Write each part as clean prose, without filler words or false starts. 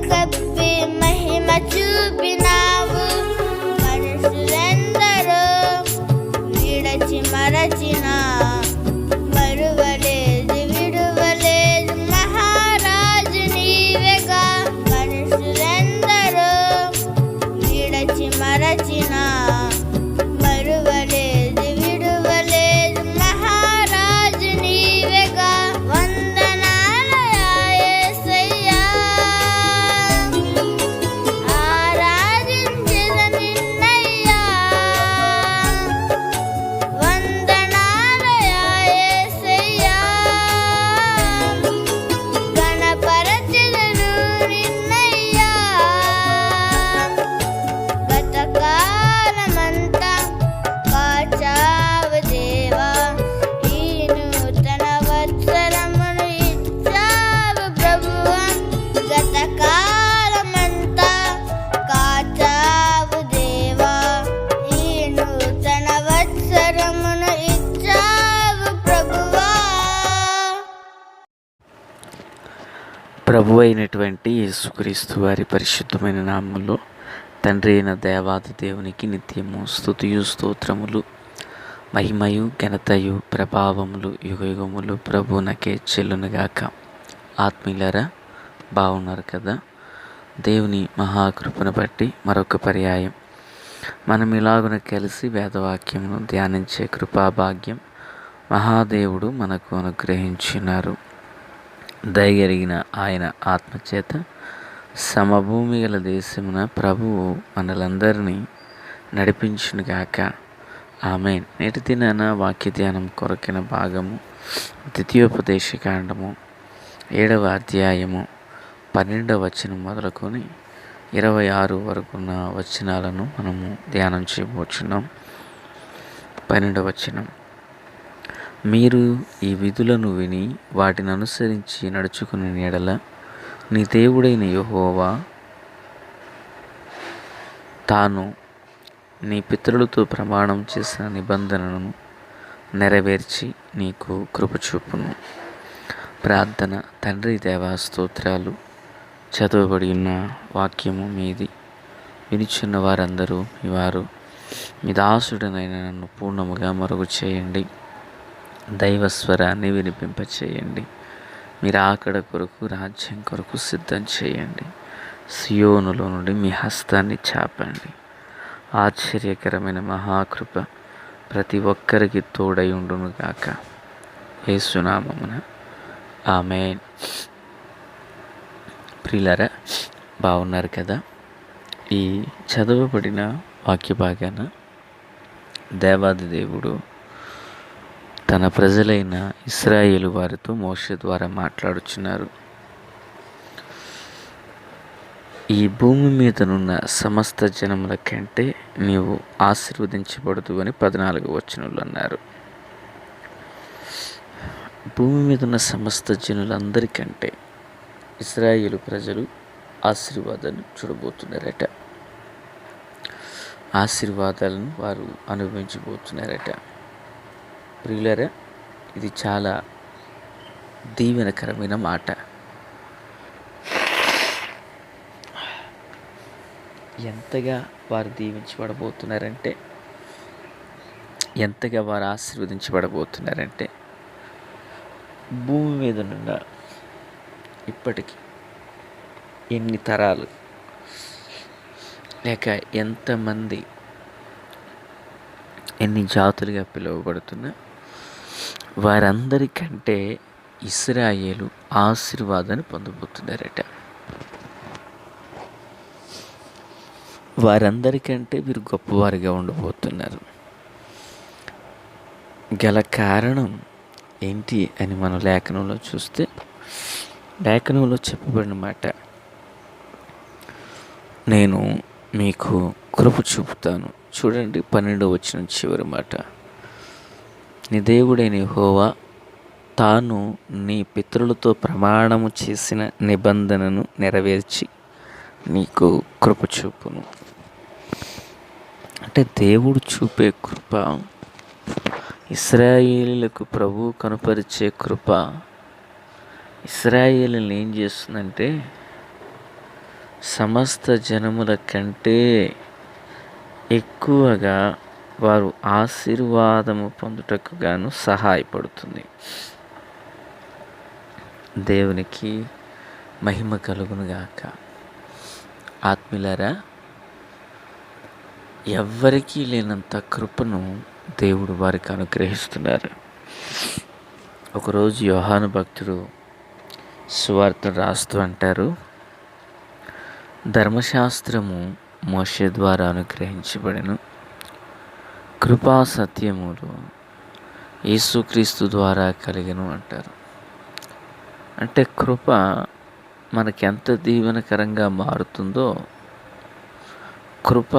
కప్పి మహిమ చూపినావు. మనుషులెందరో విడచి మరచిన మరువలేదు విడువలేదు మహారాజు నీవేగా. మనుషులెందరో విడచి మరచిన మరువలేదు విడువలేదు మహారాజు నీవేగా. వందనాలయా యేసయ్యా, ఆరాధించెద నిన్నయ్యా. వందనాలయా యేసయ్యా, గణపరచెదను నిన్నయ్యా. గతకాలమంతా కాచావు దేవా, ఈ నూతన వత్సరమును ఇచ్చావు ప్రభువా. గతకాలమంతా కాచావు దేవా, ఈ నూతన వత్సరమును ఇచ్చావు ప్రభువా. ప్రభు అయినటువంటి యేసుక్రీస్తు వారి పరిశుద్ధమైన నామంలో తండ్రి అయిన దేవాది దేవునికి నిత్యము స్తుతియు స్తోత్రములు, మహిమయు ఘనతయు ప్రభావములు యుగయుగములు ప్రభువునకే చెల్లునుగాక. ఆత్మీయులారా, బాగున్నారు కదా? దేవుని మహాకృపను బట్టి మరొక పర్యాయం మనం ఇలాగున కలిసి వేదవాక్యమును ధ్యానించే కృపాభాగ్యం మహాదేవుడు మనకు అనుగ్రహించినారు. దయగలిగిన ఆయన ఆత్మచేత సమభూమి గల దేశమున ప్రభువు మనలందరినీ నడిపించునుగాక. ఆమేన్. నేటి దినాన వాక్య ధ్యానం కొరకిన భాగము ద్వితీయోపదేశకాండము 7వ అధ్యాయము 12వ వచనం మొదలుకొని 26 వరకున్న వచనాలను మనము ధ్యానం చేయబోచున్నాం. 12వ వచనం: మీరు ఈ విధులను విని వాటిని అనుసరించి నడుచుకునే ఎడల నీ దేవుడైన యెహోవా తాను నీ పితరులతో ప్రమాణం చేసిన నిబంధనను నెరవేర్చి నీకు కృప చూపును. ప్రార్థన. తండ్రి దేవా, స్తోత్రాలు. చదవబడి ఉన్న వాక్యము మీది. వినిచున్న వారందరూ మీ వారు. మీ దాసుడనైన నన్ను పూర్ణముగా మరుగు చేయండి. దైవస్వరాన్ని వినిపింపచేయండి. మీరు ఆకడ కొరకు, రాజ్యం కొరకు సిద్ధం చేయండి. సియోనులో నుండి మీ హస్తాన్ని చాపండి. ఆశ్చర్యకరమైన మహాకృప ప్రతి ఒక్కరికి తోడై ఉండునుగాక. యేసునామమున ఆమేన్. ప్రియులారా, బాగున్నారు కదా? ఈ చదవబడిన వాక్య భాగాన దేవాది దేవుడు తన ప్రజలైన ఇశ్రాయేలు వారితో మోషే ద్వారా మాట్లాడుచున్నారు. ఈ భూమి మీదనున్న సమస్త జనముల కంటే నీవు ఆశీర్వదించబడదు అని 14వ వచనంలో అన్నారు. భూమి మీద ఉన్న సమస్త జనులందరికంటే ఇశ్రాయేలు ప్రజలు ఆశీర్వాదాన్ని చూడబోతున్నారట. ఆశీర్వాదాలను వారు అనుభవించబోతున్నారట. ప్రియులారా, ఇది చాలా దీవెనకరమైన మాట. ఎంతగా వారు దీవించబడబోతున్నారంటే, ఎంతగా వారు ఆశీర్వదించబడబోతున్నారంటే, భూమి మీద నుండి ఇప్పటికి ఎన్ని తరాలు లేక ఎంతమంది ఎన్ని జాతులుగా పిలువబడుతున్నా వారందరికంటే ఇశ్రాయేలు ఆశీర్వాదాన్ని పొందబోతున్నారట. వారందరికంటే వీరు గొప్పవారిగా ఉండబోతున్నారు. గల కారణం ఏంటి అని మనం లేఖనంలో చూస్తే, లేఖనంలో చెప్పబడిన మాట, నేను మీకు కృప చూపుతాను. చూడండి, 12వ వచనం చివరి మాట, నీ దేవుడైన యెహోవా తాను నీ పితరులతో ప్రమాణము చేసిన నిబంధనను నెరవేర్చి నీకు కృప చూపును. అంటే దేవుడు చూపే కృప, ఇశ్రాయేలీలకు ప్రభువు కనుపరిచే కృప ఇశ్రాయేలుని ఏం చేస్తుందంటే, సమస్త జనముల కంటే ఎక్కువగా వారు ఆశీర్వాదము పొందుటకు గాను సహాయపడుతుంది. దేవునికి మహిమ కలుగునుగాక. ఆత్మీయులారా, ఎవ్వరికీ లేనంత కృపను దేవుడు వారికి అనుగ్రహిస్తున్నారు. ఒకరోజు యోహాను భక్తుడు సువార్తను రాస్తూ అంటారు, ధర్మశాస్త్రము మోషే ద్వారా అనుగ్రహించబడెను, కృపా సత్యములు యేసుక్రీస్తు ద్వారా కలిగెను అంటారు. అంటే కృప మనకెంత దీవెనకరంగా మారుతుందో, కృప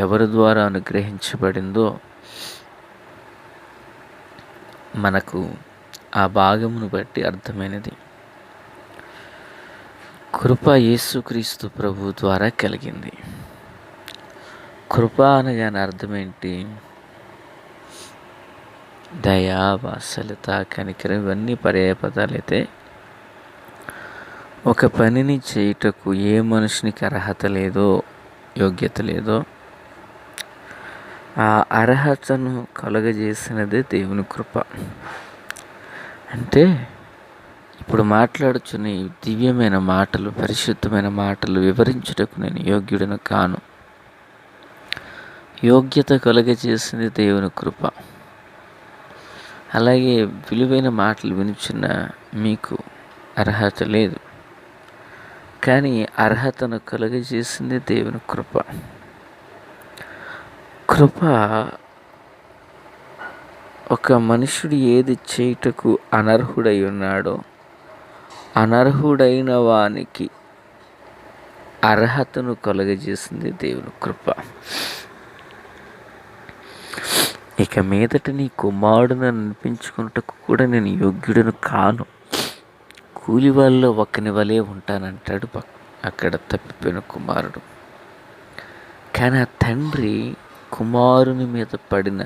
ఎవరి ద్వారా అనుగ్రహించబడిందో మనకు ఆ భాగమును బట్టి అర్థమైనది. కృప యేసుక్రీస్తు ప్రభు ద్వారా కలిగింది. కృప అనగానే అర్థం ఏంటి? దయా, వాత్సల్యత, కనికరం ఇవన్నీ పర్యాయ పదాలైతే ఒక పనిని చేయుటకు ఏ మనుషునికి అర్హత లేదో, యోగ్యత లేదో, ఆ అర్హతను కలుగజేసినదే దేవుని కృప. అంటే ఇప్పుడు మాట్లాడుచున్న ఈ దివ్యమైన మాటలు, పరిశుద్ధమైన మాటలు వివరించుటకు నేను యోగ్యుడను కాను. యోగ్యత కలుగజేసింది దేవుని కృప. అలాగే విలువైన మాటలు వినుచున్న మీకు అర్హత లేదు, కానీ అర్హతను కలుగజేసింది దేవుని కృప. కృప ఒక మనుషుడు ఏది చేయుటకు అనర్హుడై ఉన్నాడో, అనర్హుడైన వానికి అర్హతను కలుగజేసింది దేవుని కృప. ఇక మీదట నీ కుమారుడును అనిపించుకున్నటకు కూడా నేను యోగ్యుడను కాను, కూలి వాళ్ళలో ఒకని వలె ఉంటానంటాడు అక్కడ తప్పిపోయిన కుమారుడు. కానీ ఆ తండ్రి కుమారుని మీద పడిన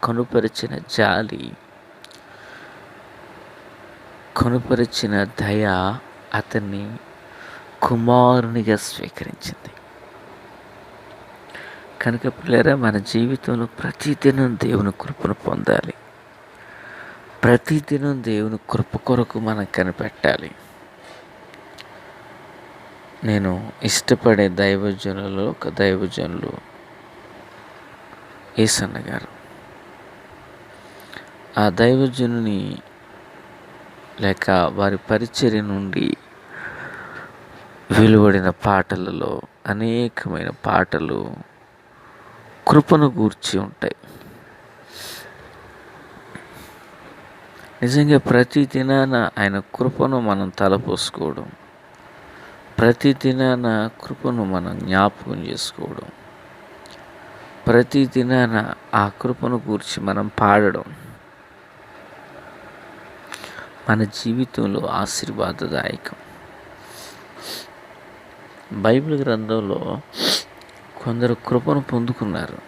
కనుపరిచిన జాలి, కనుపరిచిన దయ అతన్ని కుమారునిగా స్వీకరించింది. కనుక పిల్లరా, మన జీవితంలో ప్రతిదినం దేవుని కృపను పొందాలి. ప్రతిదినం దేవుని కృప కొరకు మనం కనిపెట్టాలి. నేను ఇష్టపడే దైవజనులలో ఒక దైవజనులు ఏసన్న గారు. ఆ దైవజనుని లేక వారి పరిచర్య నుండి వెలువడిన పాటలలో అనేకమైన పాటలు కృపను గూర్చి ఉంటాయి. నిజంగా ప్రతి దినాన ఆయన కృపను మనం తలపోసుకోవడం, ప్రతి దినాన కృపను మనం జ్ఞాపకం చేసుకోవడం, ప్రతి దినాన ఆ కృపను గూర్చి మనం పాడడం మన జీవితంలో ఆశీర్వాదదాయకం. బైబిల్ గ్రంథంలో కొందరు కృపను పొందుకున్నారు.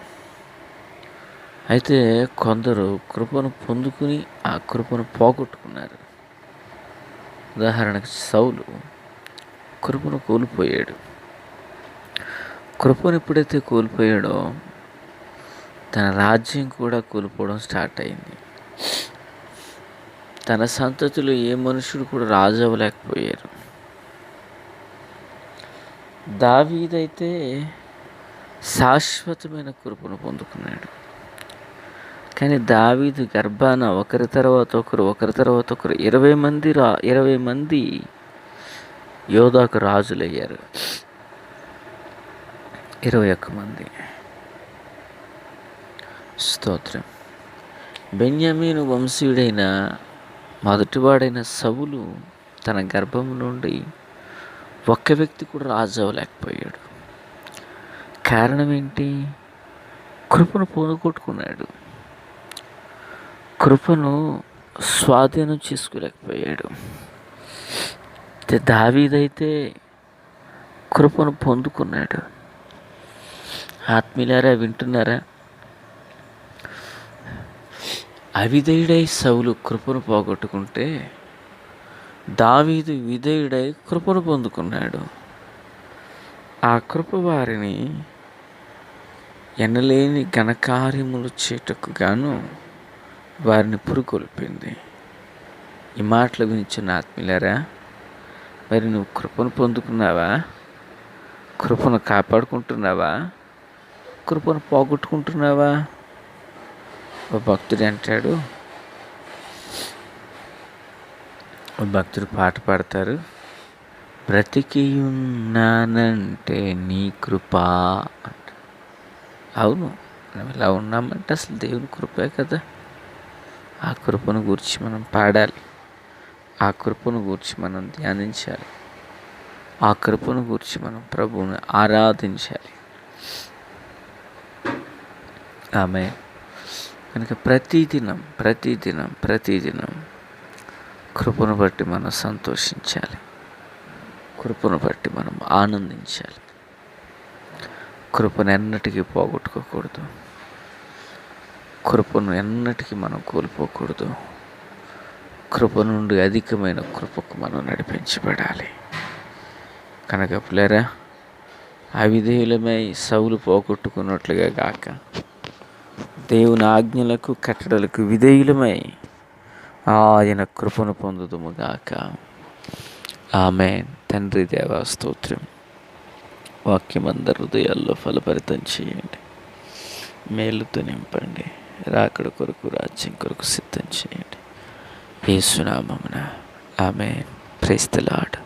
అయితే కొందరు కృపను పొందుకుని ఆ కృపను పోగొట్టుకున్నారు. ఉదాహరణకు సౌలు కృపను కోల్పోయాడు. కృపను ఎప్పుడైతే కోల్పోయాడో తన రాజ్యం కూడా కోల్పోవడం స్టార్ట్ అయింది. తన సంతతిలో ఏ మనుషుడు కూడా రాజు అవ్వలేకపోయారు. దావీదైతే శాశ్వతమైన కృపను పొందుకున్నాడు. కానీ దావీదు గర్భాన ఒకరి తర్వాత ఒకరు 20 మంది యోధాకు రాజులయ్యారు. 21 మంది. స్తోత్రం. బెన్యామీను వంశీయుడైన మొదటివాడైన సౌలు తన గర్భం నుండి ఒక్క వ్యక్తి కూడా రాజు అవ్వలేకపోయాడు. కారణం ఏంటి? కృపను పోగొట్టుకున్నాడు. కృపను స్వాధీనం చేసుకోలేకపోయాడు. దావీదైతే కృపను పొందుకున్నాడు. ఆత్మీయులారా, వింటున్నారా? అవిధేయుడై సౌలు కృపను పోగొట్టుకుంటే దావీదు విధేయుడై కృపను పొందుకున్నాడు. ఆ కృప వారిని ఎనలేని ఘనకార్యములు చేయుటకు గాను వారిని పురుకొల్పింది. ఈ మాటలు వినిచిన ఆత్మీయులారా, మరి నువ్వు కృపను పొందుకున్నావా? కృపను కాపాడుకుంటున్నావా? కృపను పోగొట్టుకుంటున్నావా? ఓ భక్తుడు అంటాడు, ఓ భక్తుడు పాట పాడతారు, బ్రతికి ఉన్నానంటే నీ కృప అంట. అవును, మనం ఇలా ఉన్నామంటే అసలు దేవుని కృపే కదా. ఆ కృపను గురించి మనం పాడాలి, ఆ కృపను గురించి మనం ధ్యానించాలి, ఆ కృపను గురించి మనం ప్రభువుని ఆరాధించాలి. ఆమె కనుక ప్రతిదినం కృపను బట్టి మనం సంతోషించాలి, కృపను బట్టి మనం ఆనందించాలి. కృపను ఎన్నటికీ పోగొట్టుకోకూడదు, కృపను ఎన్నటికీ మనం కోల్పోకూడదు. కృప నుండి అధికమైన కృపకు మనం నడిపించబడాలి. కనుక పిల్లరా, అవిధేయులమై సౌలు పోగొట్టుకున్నట్లుగా గాక, దేవుని ఆజ్ఞలకు కట్టడలకు విధేయులమై ఆయన కృపను పొందుదుము గాక. ఆమేన్. తండ్రి దేవా స్తోత్రం. వాక్యం అందరి హృదయాల్లో ఫలభరితం చేయండి, మేలుతో నింపండి, రాకడ కొరకు రాజ్యం కొరకు సిద్ధం చేయండి. యేసు నామమున ఆమేన్. Praise the lord.